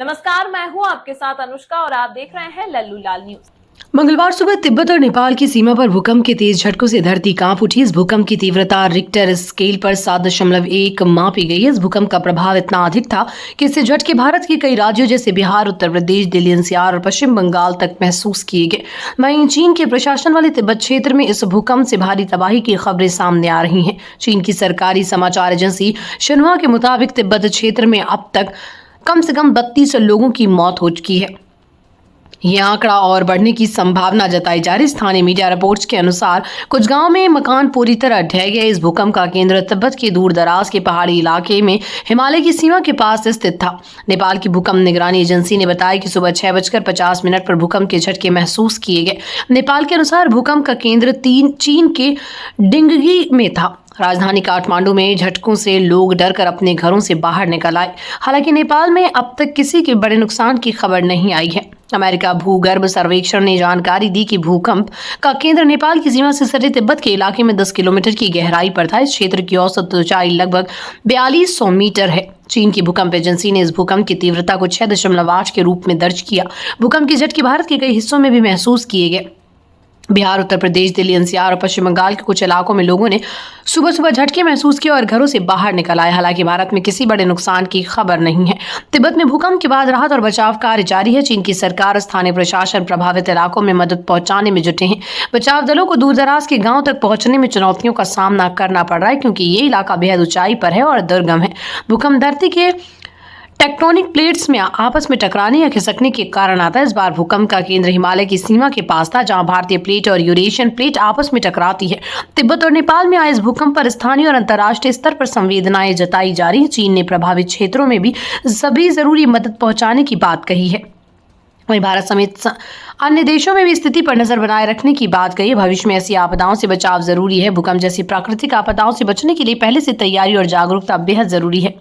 नमस्कार, मैं हूं आपके साथ अनुष्का और आप देख रहे हैं लल्लू लाल न्यूज। मंगलवार सुबह तिब्बत और नेपाल की सीमा पर भूकंप के तेज झटकों से धरती कांप उठी। इस भूकंप की तीव्रता रिक्टर स्केल पर 7.1 मापी गई। इस भूकंप का प्रभाव इतना अधिक था कि इससे झटके भारत के कई राज्यों जैसे बिहार, उत्तर प्रदेश, दिल्ली एनसीआर और पश्चिम बंगाल तक महसूस किए गए। वहीं चीन के प्रशासन वाले तिब्बत क्षेत्र में इस भूकंप से भारी तबाही की खबरें सामने आ रही हैं। चीन की सरकारी समाचार एजेंसी शिन्हुआ के मुताबिक तिब्बत क्षेत्र में अब तक कम से कम 32 लोगों की मौत हो चुकी है। यह आंकड़ा और बढ़ने की संभावना जताई जा रही। स्थानीय मीडिया रिपोर्ट्स के अनुसार कुछ गांव में मकान पूरी तरह ढह गए। इस भूकंप का केंद्र तिब्बत के दूर दराज के पहाड़ी इलाके में हिमालय की सीमा के पास स्थित था। नेपाल की भूकंप निगरानी एजेंसी ने बताया कि सुबह 6:50 पर भूकंप के झटके महसूस किए गए। नेपाल के अनुसार भूकंप का केंद्र चीन के डिंगगी में था। राजधानी काठमांडू में झटकों से लोग डरकर अपने घरों से बाहर निकल आए। हालांकि नेपाल में अब तक किसी के बड़े नुकसान की खबर नहीं आई है। अमेरिका भूगर्भ सर्वेक्षण ने जानकारी दी कि भूकंप का केंद्र नेपाल की सीमा से सटे तिब्बत के इलाके में 10 किलोमीटर की गहराई पर था। इस क्षेत्र की औसत ऊंचाई लगभग 4200 मीटर है। चीन की भूकंप एजेंसी ने इस भूकंप की तीव्रता को 6.8 के रूप में दर्ज किया। भूकंप के झटके भारत के कई हिस्सों में भी महसूस किए गए। बिहार, उत्तर प्रदेश, दिल्ली एनसीआर और पश्चिम बंगाल के कुछ इलाकों में लोगों ने सुबह सुबह झटके महसूस किए और घरों से बाहर निकल आए। हालांकि भारत में किसी बड़े नुकसान की खबर नहीं है। तिब्बत में भूकंप के बाद राहत और बचाव कार्य जारी है। चीन की सरकार और स्थानीय प्रशासन प्रभावित इलाकों में मदद पहुंचाने में जुटे हैं। बचाव दलों को दूर दराज के गांव तक पहुंचने में चुनौतियों का सामना करना पड़ रहा है, क्योंकि ये इलाका बेहद ऊंचाई पर है और दुर्गम है। भूकंप धरती के टेक्टोनिक प्लेट्स में आपस में टकराने या खिसकने के कारण आता है। इस बार भूकंप का केंद्र हिमालय की सीमा के पास था, जहां भारतीय प्लेट और यूरेशियन प्लेट आपस में टकराती है। तिब्बत और नेपाल में आए इस भूकंप पर स्थानीय और अंतर्राष्ट्रीय स्तर पर संवेदनाएं जताई जा रही हैं। चीन ने प्रभावित क्षेत्रों में भी सभी जरूरी मदद पहुंचाने की बात कही है। वहीं भारत समेत अन्य देशों में भी स्थिति पर नजर बनाए रखने की बात कही है। भविष्य में ऐसी आपदाओं से बचाव जरूरी है। भूकंप जैसी प्राकृतिक आपदाओं से बचने के लिए पहले से तैयारी और जागरूकता बेहद जरूरी है।